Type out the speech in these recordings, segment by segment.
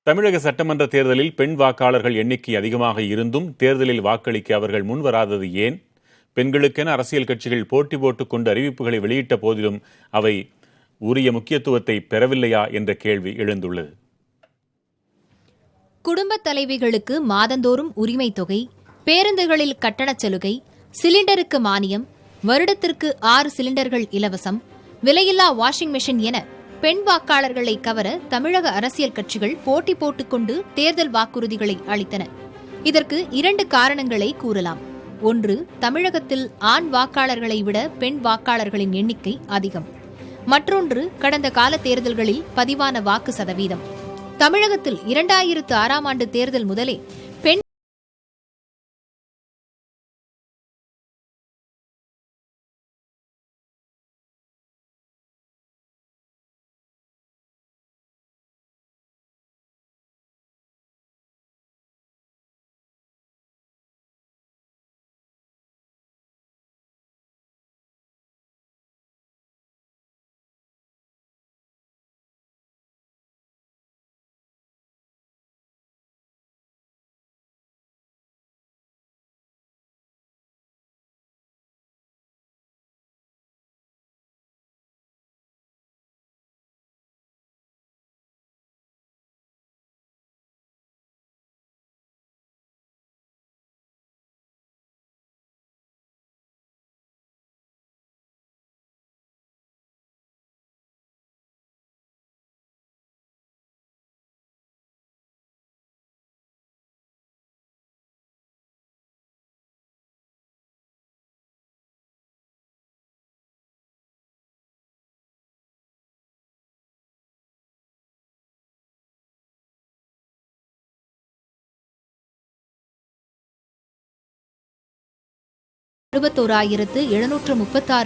தமிழக சட்டமன்ற தேர்தலில் பெண் வாக்காளர்கள் எண்ணிக்கை அதிகமாக இருந்தும் தேர்தலில் வாக்களிக்க அவர்கள் முன்வராதது ஏன்? பெண்களுக்கென அரசியல் கட்சிகள் போட்டி போட்டுக் கொண்டு அறிவிப்புகளை வெளியிட்ட போதிலும் அவை உரிய முக்கியத்துவத்தை பெறவில்லையா என்ற கேள்வி எழுந்துள்ளது. குடும்பத் தலைவிகளுக்கு மாதந்தோறும் உரிமை தொகை, பேருந்துகளில் கட்டணச் சலுகை, சிலிண்டருக்கு மானியம், வருடத்திற்கு 6 சிலிண்டர்கள் இலவசம், விலையில்லா வாஷிங் மெஷின் என பெண் வாக்காளர்களை கவர தமிழக அரசியல் கட்சிகள் போட்டி போட்டுக்கொண்டு தேர்தல் வாக்குறுதிகளை அளித்தன. இதற்கு 2 காரணங்களை கூறலாம். ஒன்று, தமிழகத்தில் ஆண் வாக்காளர்களை விட பெண் வாக்காளர்களின் எண்ணிக்கை அதிகம். மற்றொன்று, கடந்த கால தேர்தல்களில் பதிவான வாக்கு சதவீதம். தமிழகத்தில் 2006ஆம் ஆண்டு தேர்தல் முதலே பெண்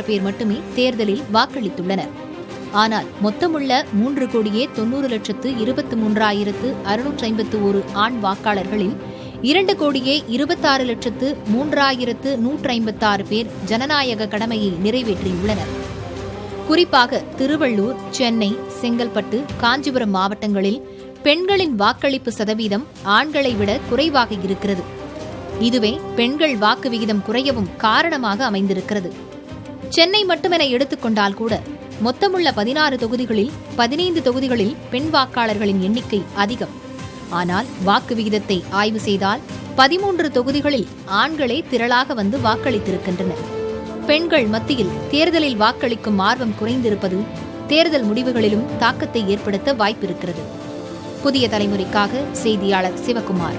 பேர் மட்டுமே தேர்தலில் வாக்களித்துள்ளனர். ஆனால் மொத்தமுள்ள 3,90,23,651 ஆண் வாக்காளர்களில் 2,26,03,156 பேர் ஜனநாயக கடமையை நிறைவேற்றியுள்ளனர். குறிப்பாக திருவள்ளூர், சென்னை, செங்கல்பட்டு, காஞ்சிபுரம் மாவட்டங்களில் பெண்களின் வாக்களிப்பு சதவீதம் ஆண்களை விட குறைவாக இருக்கிறது. இதுவே பெண்கள் வாக்கு விகிதம் குறையவும் காரணமாக அமைந்திருக்கிறது. சென்னை மட்டுமென எடுத்துக்கொண்டால் கூட மொத்தமுள்ள 16 தொகுதிகளில் 15 தொகுதிகளில் பெண் வாக்காளர்களின் எண்ணிக்கை அதிகம். ஆனால் வாக்கு விகிதத்தை ஆய்வு செய்தால் 13 தொகுதிகளில் ஆண்களே திரளாக வந்து வாக்களித்திருக்கின்றனர். பெண்கள் மத்தியில் தேர்தலில் வாக்களிக்கும் ஆர்வம் குறைந்திருப்பது தேர்தல் முடிவுகளிலும் தாக்கத்தை ஏற்படுத்த வாய்ப்பிருக்கிறது. புதிய தலைமுறைக்காக செய்தியாளர் சிவகுமார்.